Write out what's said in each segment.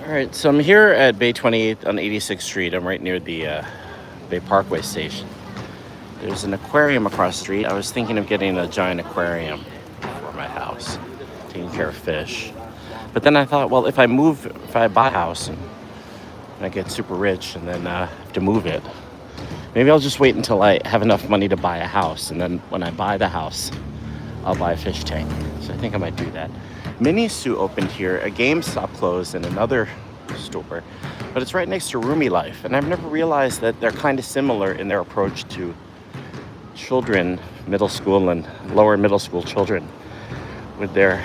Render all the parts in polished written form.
All right, so I'm here at Bay 28 on 86th Street. I'm right near the Bay Parkway station. There's an aquarium across the street. I was thinking of getting a giant aquarium for my house, taking care of fish. But then I thought, well, if I buy a house and I get super rich and then have to move it, maybe I'll just wait until I have enough money to buy a house. And then when I buy the house, I'll buy a fish tank. So I think I might do that. Mini Sue opened here, a GameStop closed, and another store, but it's right next to Roomy Life, and I've never realized that they're kind of similar in their approach to children, middle school and lower middle school children, with their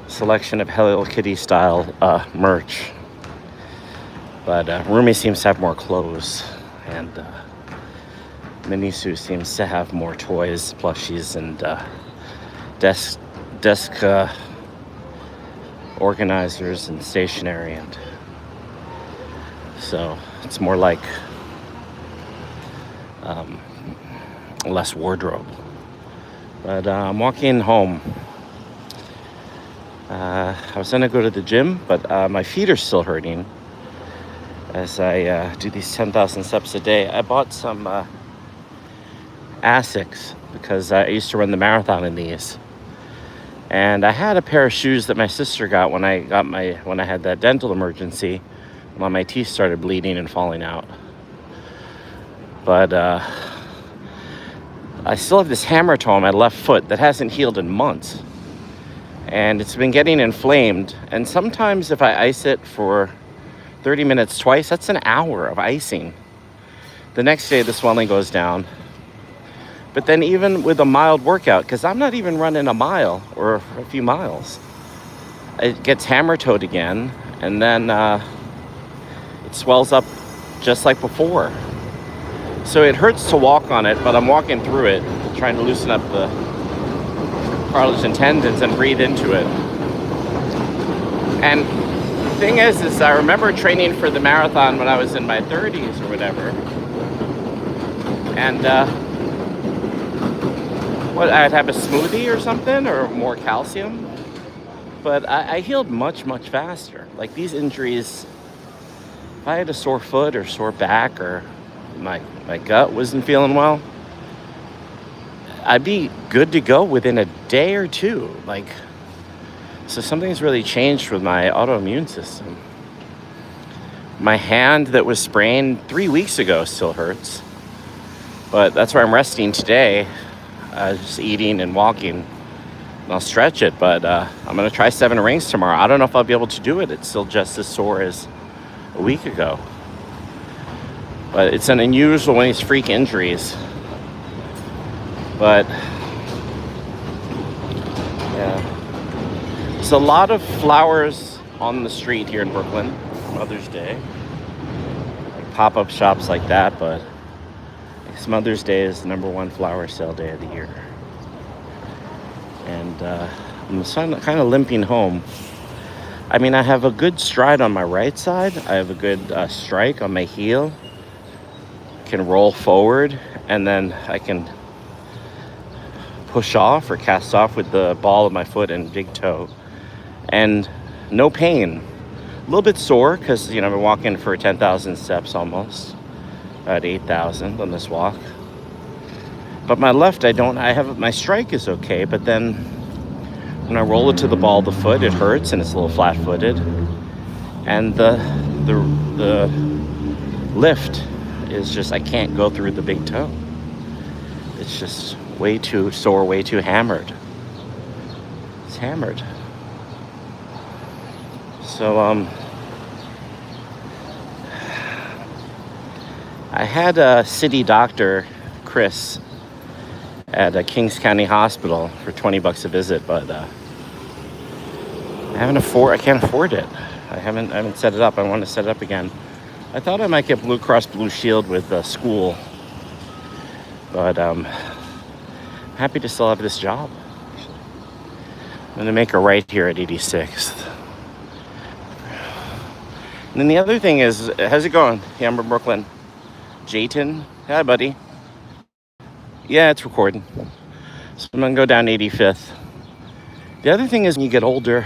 selection of Hello Kitty style merch. But Roomy seems to have more clothes, and Mini Sue seems to have more toys, plushies, and desk organizers and stationery, and so it's more like less wardrobe. But I'm walking home. I was gonna go to the gym, but my feet are still hurting as I do these 10,000 steps a day. I bought some Asics because I used to run the marathon in these. And I had a pair of shoes that my sister got when I had that dental emergency, when my teeth started bleeding and falling out. But I still have this hammer toe on my left foot that hasn't healed in months. And it's been getting inflamed. And sometimes if I ice it for 30 minutes twice, that's an hour of icing. The next day the swelling goes down. But then even with a mild workout, because I'm not even running a mile or a few miles, it gets hammer-toed again, and then it swells up just like before. So it hurts to walk on it, but I'm walking through it, trying to loosen up the cartilage and tendons and breathe into it. And the thing is I remember training for the marathon when I was in my 30s or whatever. And I'd have a smoothie or something, or more calcium. But I healed much, much faster. Like these injuries, if I had a sore foot or sore back, or my gut wasn't feeling well, I'd be good to go within a day or two. Like, so something's really changed with my autoimmune system. My hand that was sprained 3 weeks ago still hurts, but that's where I'm resting today. Just eating and walking, and I'll stretch it, but I'm going to try 7 rings tomorrow. I don't know if I'll be able to do it. It's still just as sore as a week ago. But it's an unusual one of these freak injuries. But, yeah. There's a lot of flowers on the street here in Brooklyn, Mother's Day. Like pop-up shops like that, but Mother's Day is the #1 flower sale day of the year. And I'm kind of limping home. I mean, I have a good stride on my right side. I have a good strike on my heel. Can roll forward, and then I can push off or cast off with the ball of my foot and big toe. And no pain. A little bit sore because, I've been walking for 10,000 steps almost. At 8,000 on this walk. But my left, my strike is okay, but then when I roll it to the ball of the foot, it hurts and it's a little flat-footed. And the lift is just, I can't go through the big toe. It's just way too sore, way too hammered. It's hammered. So, I had a city doctor, Chris, at Kings County Hospital for $20 a visit, but I can't afford it. I haven't set it up. I want to set it up again. I thought I might get Blue Cross Blue Shield with school, but I'm happy to still have this job. I'm going to make a right here at 86th. And then the other thing is, how's it going? Yeah, I'm in Brooklyn. Jayton. Hi, buddy. Yeah, it's recording. So I'm going to go down 85th. The other thing is, when you get older,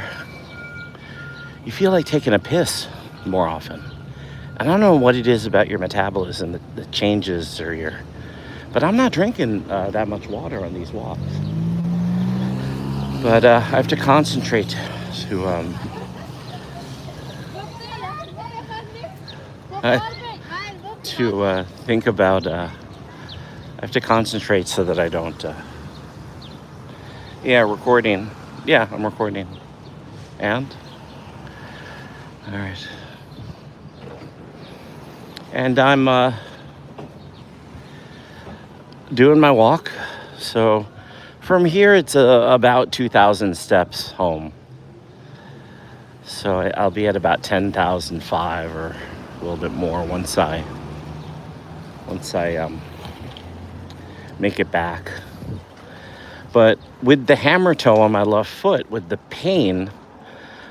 you feel like taking a piss more often. And I don't know what it is about your metabolism that changes or your, but I'm not drinking that much water on these walks. But I have to concentrate to think about. I have to concentrate so that I don't. Yeah, recording. Yeah, I'm recording. And all right. And I'm doing my walk. So from here, it's about 2,000 steps home. So I'll be at about 10,005 or a little bit more once I make it back. But with the hammer toe on my left foot, with the pain,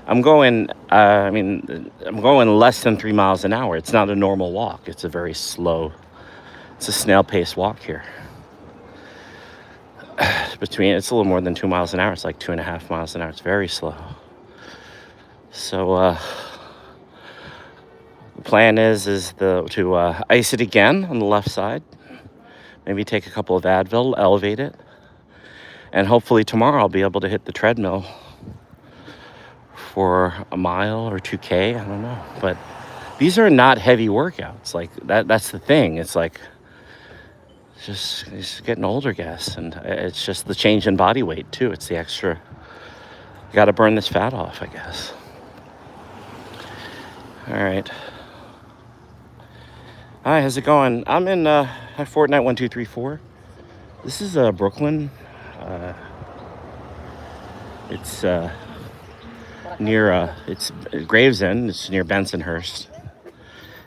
I'm going less than 3 miles an hour. It's not a normal walk. It's a very slow, it's a snail pace walk here. It's a little more than 2 miles an hour. It's like 2.5 miles an hour. It's very slow. So the plan is to ice it again on the left side. Maybe take a couple of Advil, elevate it. And hopefully tomorrow I'll be able to hit the treadmill for a mile or 2K. I don't know. But these are not heavy workouts. Like that's the thing. It's like it's getting older, guess. And it's just the change in body weight too. It's the extra, you got to burn this fat off, I guess. All right. Hi, how's it going? I'm in Fortnite 1234. This is Brooklyn. It's near it's Gravesend. It's near Bensonhurst,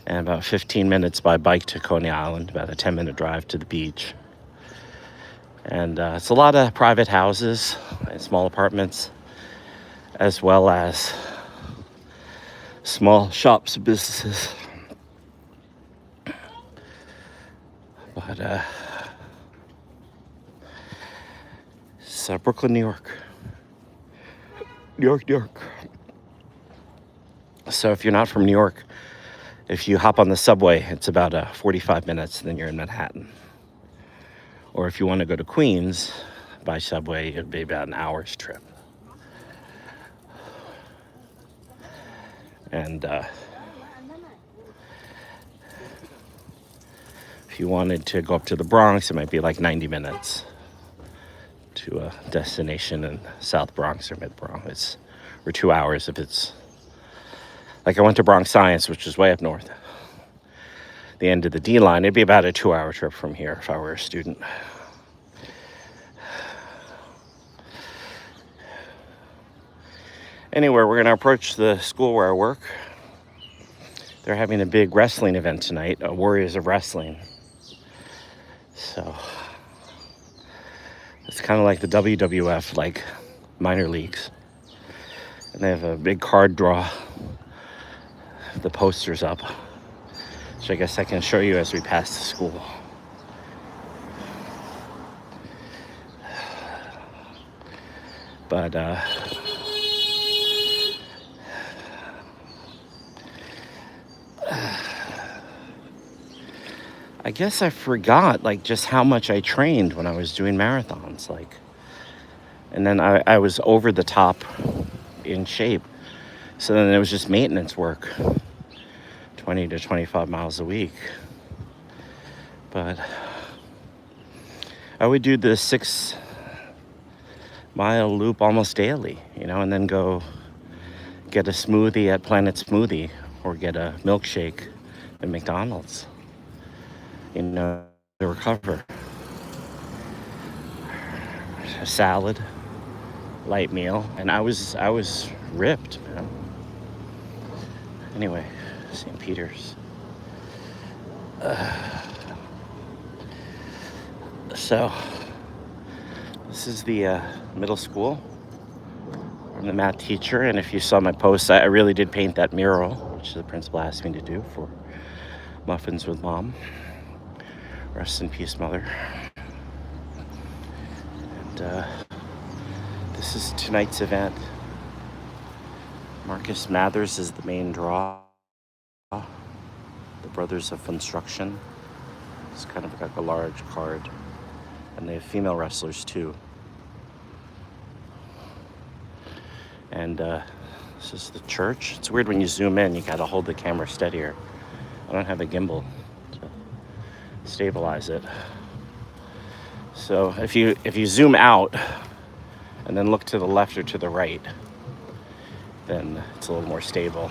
and about 15 minutes by bike to Coney Island. About a 10-minute drive to the beach. And it's a lot of private houses and small apartments, as well as small shops and businesses. But it's Brooklyn, New York. New York. So if you're not from New York, if you hop on the subway, it's about 45 minutes, then you're in Manhattan. Or if you want to go to Queens by subway, it'd be about an hour's trip. And if you wanted to go up to the Bronx, it might be like 90 minutes to a destination in South Bronx or Mid Bronx. Or 2 hours if it's like I went to Bronx Science, which is way up north. The end of the D line, it'd be about a 2-hour trip from here if I were a student. Anyway, we're gonna approach the school where I work. They're having a big wrestling event tonight, Warriors of Wrestling. So it's kind of like the WWF, like minor leagues. And they have a big card draw, the posters up, which I guess I can show you as we pass the school. But I guess I forgot like just how much I trained when I was doing marathons, like, and then I was over the top in shape. So then it was just maintenance work, 20 to 25 miles a week. But I would do the 6-mile loop almost daily, and then go get a smoothie at Planet Smoothie or get a milkshake at McDonald's, to recover. A salad, light meal, and I was ripped, man. Anyway, St. Peter's. So this is the middle school. I'm the math teacher, and if you saw my post, I really did paint that mural, which the principal asked me to do for Muffins with Mom. Rest in peace, Mother. And this is tonight's event. Marcus Mathers is the main draw. The Brothers of Construction. It's kind of like a large card. And they have female wrestlers too. And this is the church. It's weird when you zoom in, you gotta hold the camera steadier. I don't have a gimbal to stabilize it. So if you zoom out and then look to the left or to the right, then it's a little more stable.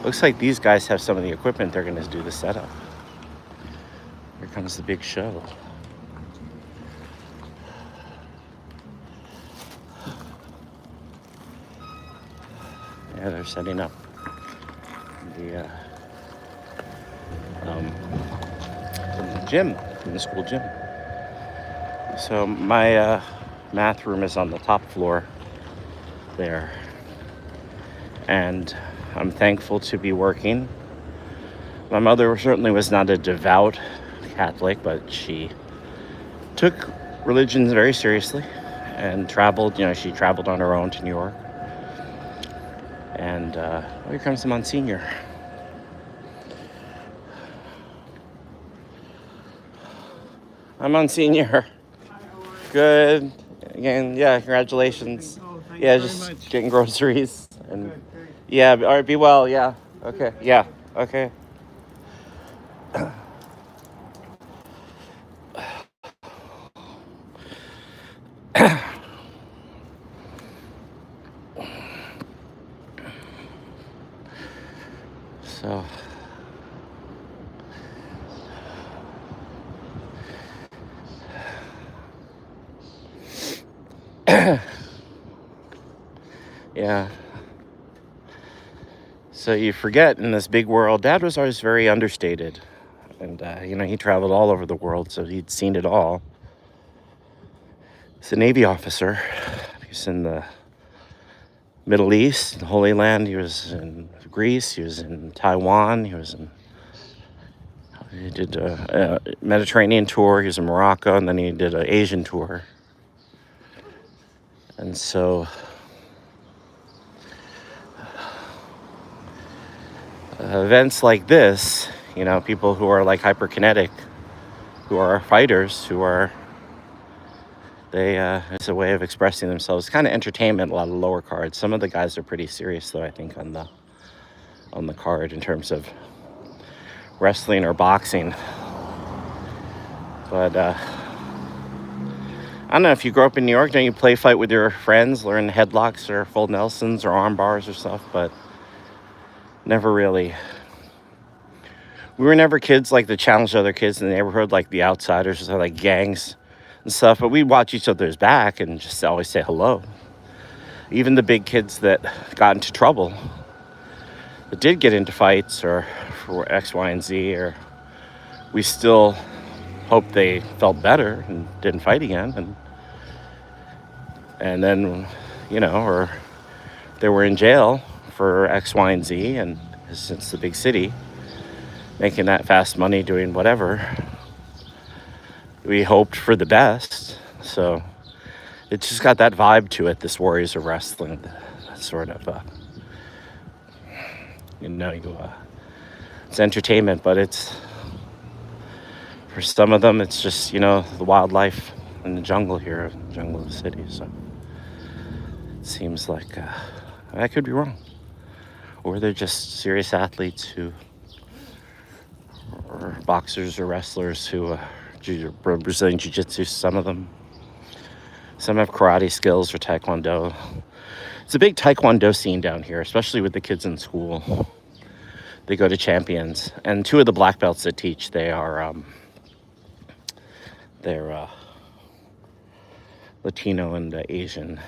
Looks like these guys have some of the equipment they're gonna do the setup. Here comes the big show. Yeah, they're setting up the from the gym, from the school gym. So my math room is on the top floor there, and I'm thankful to be working. My mother certainly was not a devout Catholic, but she took religion very seriously and traveled. She traveled on her own to New York. And here comes the Monsignor. Hi, Monsignor. Good. Again, yeah, congratulations. Yeah, just getting groceries. And yeah, all right, be well, yeah. Okay, yeah, okay. So yeah. So you forget in this big world, Dad was always very understated. And, he traveled all over the world, so he'd seen it all. He's a Navy officer. He's in the Middle East, the Holy Land. He was in Greece. He was in Taiwan. He did a Mediterranean tour. He was in Morocco, and then he did an Asian tour. And so events like this, people who are like hyperkinetic, who are fighters, it's a way of expressing themselves. It's kind of entertainment, a lot of lower cards. Some of the guys are pretty serious though, I think, on the card in terms of wrestling or boxing. But I don't know, if you grow up in New York, don't you play fight with your friends, learn headlocks or full Nelsons or arm bars or stuff, but never really. We were never kids like to challenge other kids in the neighborhood, like the outsiders, or like gangs and stuff, but we'd watch each other's back and just always say hello. Even the big kids that got into trouble, that did get into fights or for X, Y, and Z, or we still hoped they felt better and didn't fight again. And then, or they were in jail for X, Y, and Z, and since the big city, making that fast money doing whatever, we hoped for the best. So it just got that vibe to it, this Warriors of Wrestling, that sort of, it's entertainment, but it's, for some of them, it's just, the wildlife in the jungle here, the jungle of the city. So it seems like I could be wrong. Or they're just serious athletes or boxers or wrestlers who Brazilian Jiu-Jitsu, some of them. Some have karate skills or taekwondo. It's a big taekwondo scene down here, especially with the kids in school. They go to champions. And two of the black belts that teach, they're Latino and Asian.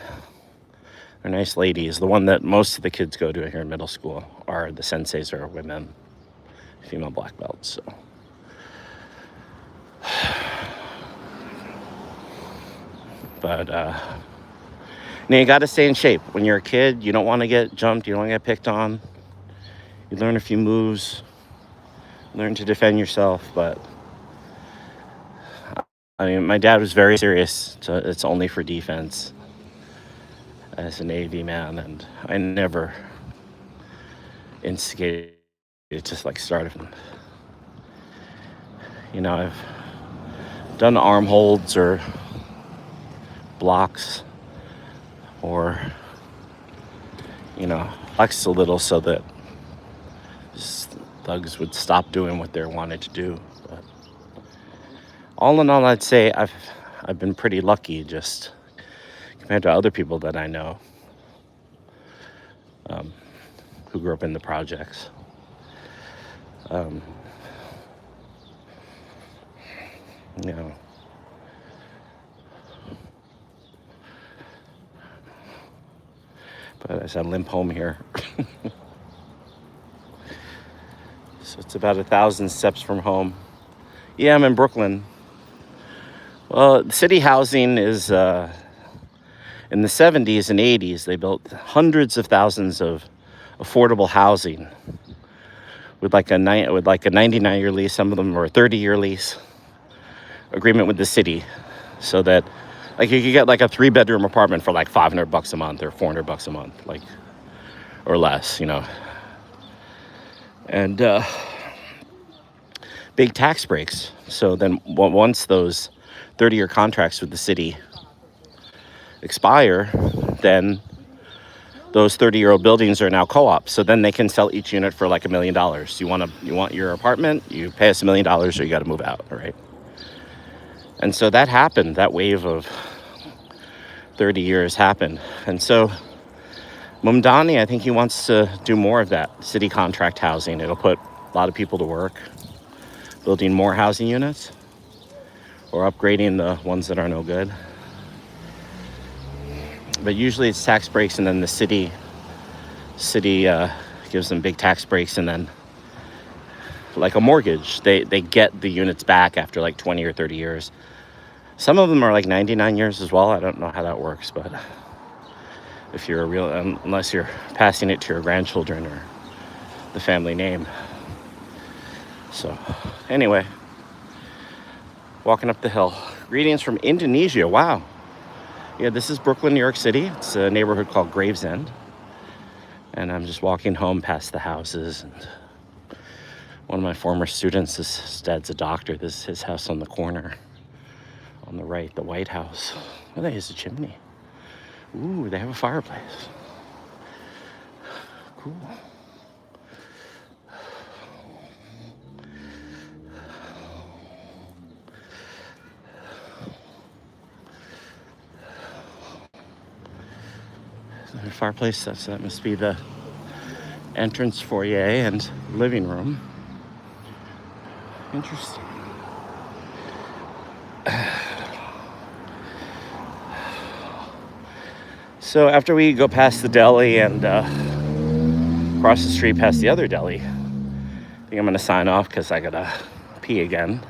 They're nice ladies. The one that most of the kids go to here in middle school are the senseis are women, female black belts. So. But you got to stay in shape. When you're a kid, you don't want to get jumped. You don't want to get picked on. You learn a few moves. Learn to defend yourself. But my dad was very serious. It's only for defense as a Navy man. And I never instigated it to like start. I've done arm holds or blocks, or flex a little so that thugs would stop doing what they wanted to do. But all in all, I'd say I've been pretty lucky, just compared to other people that I know who grew up in the projects. Um, you know, but as I limp home here, so it's about 1,000 steps from home. Yeah, I'm in Brooklyn. Well, city housing is in the 70s and 80s. They built hundreds of thousands of affordable housing with like a 99-year lease. Some of them were a 30-year lease agreement with the city, so that like you could get like a 3-bedroom apartment for like $500 a month or $400 a month, like, or less, and big tax breaks. So then once those 30-year contracts with the city expire, then those 30-year-old buildings are now co-ops. So then they can sell each unit for like $1 million. You want your apartment, you pay us $1 million, or you got to move out, right? And so that happened. That wave of 30 years happened. And so Mamdani, I think he wants to do more of that city contract housing. It'll put a lot of people to work, building more housing units or upgrading the ones that are no good. But usually it's tax breaks, and then the city gives them big tax breaks, and then like a mortgage, they get the units back after like 20 or 30 years. Some of them are like 99 years as well. I don't know how that works, but if you're unless you're passing it to your grandchildren or the family name. So anyway, walking up the hill. Greetings from Indonesia. Wow. Yeah, this is Brooklyn, New York City. It's a neighborhood called Gravesend. And I'm just walking home past the houses. And one of my former students, his dad's a doctor. This is his house on the corner. On the right, the White House. Oh, there's a chimney. Ooh, they have a fireplace. Cool. The fireplace, that must be the entrance foyer and living room. Interesting. So after we go past the deli and cross the street past the other deli, I think I'm gonna sign off because I gotta pee again.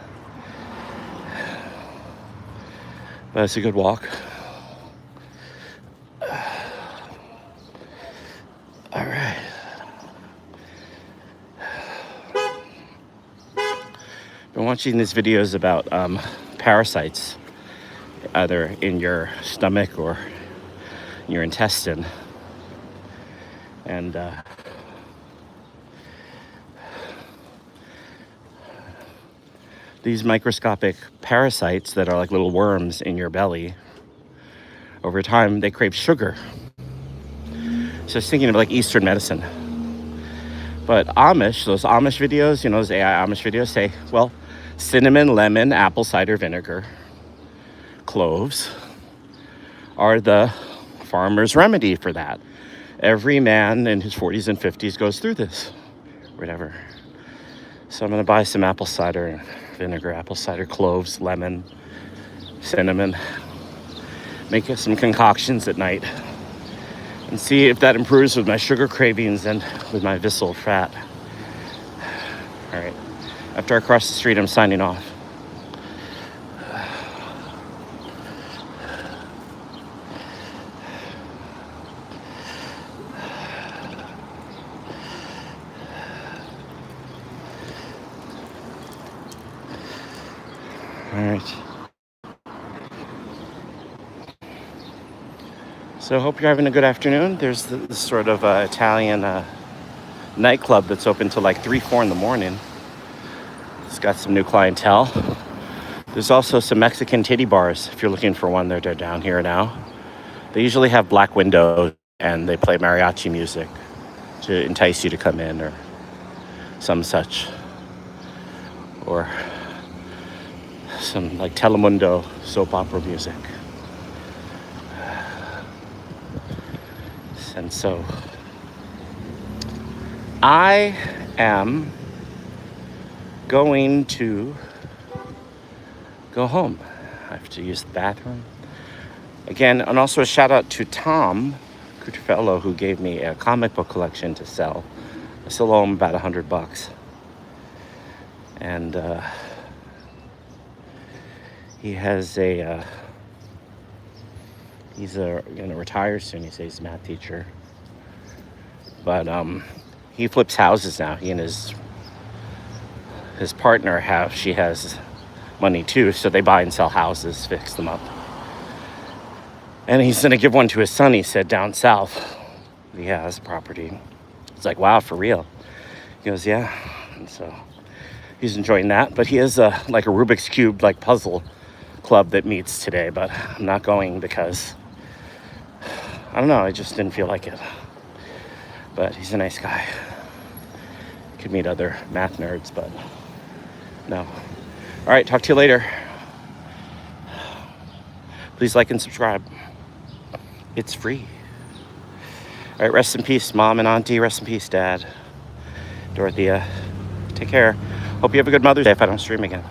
But it's a good walk. All right. Been watching these videos about parasites, either in your stomach or your intestine, and these microscopic parasites that are like little worms in your belly, over time they crave sugar. So I was thinking of like Eastern medicine. But those Amish videos, those AI Amish videos say, well, cinnamon, lemon, apple cider vinegar, cloves are the farmer's remedy for that. Every man in his 40s and 50s goes through this, whatever. So I'm gonna buy some apple cider vinegar, apple cider, cloves, lemon, cinnamon, make some concoctions at night, and see if that improves with my sugar cravings and with my visceral fat. All right, after I cross the street, I'm signing off. All right. So I hope you're having a good afternoon. There's this sort of Italian nightclub that's open till like 3, 4 in the morning. It's got some new clientele. There's also some Mexican titty bars. If you're looking for one, they're down here now. They usually have black windows and they play mariachi music to entice you to come in or some such. Or some like Telemundo soap opera music. And so I am going to go home. I have to use the bathroom. Again, and also a shout out to Tom Cuterfello, who gave me a comic book collection to sell. I still owe him about $100. And he has he's gonna retire soon. He says he's a math teacher. But he flips houses now. He and his partner she has money too, so they buy and sell houses, fix them up. And he's gonna give one to his son, he said, down south. He has a property. It's like, wow, for real? He goes, yeah. And so he's enjoying that. But he has like a Rubik's Cube like puzzle club that meets today, but I'm not going because I don't know, I just didn't feel like it. But he's a nice guy. Could meet other math nerds, but no. All right, talk to you later. Please like and subscribe. It's free. All right, rest in peace, Mom and Auntie. Rest in peace, Dad. Dorothea, take care. Hope you have a good Mother's Day if I don't stream again.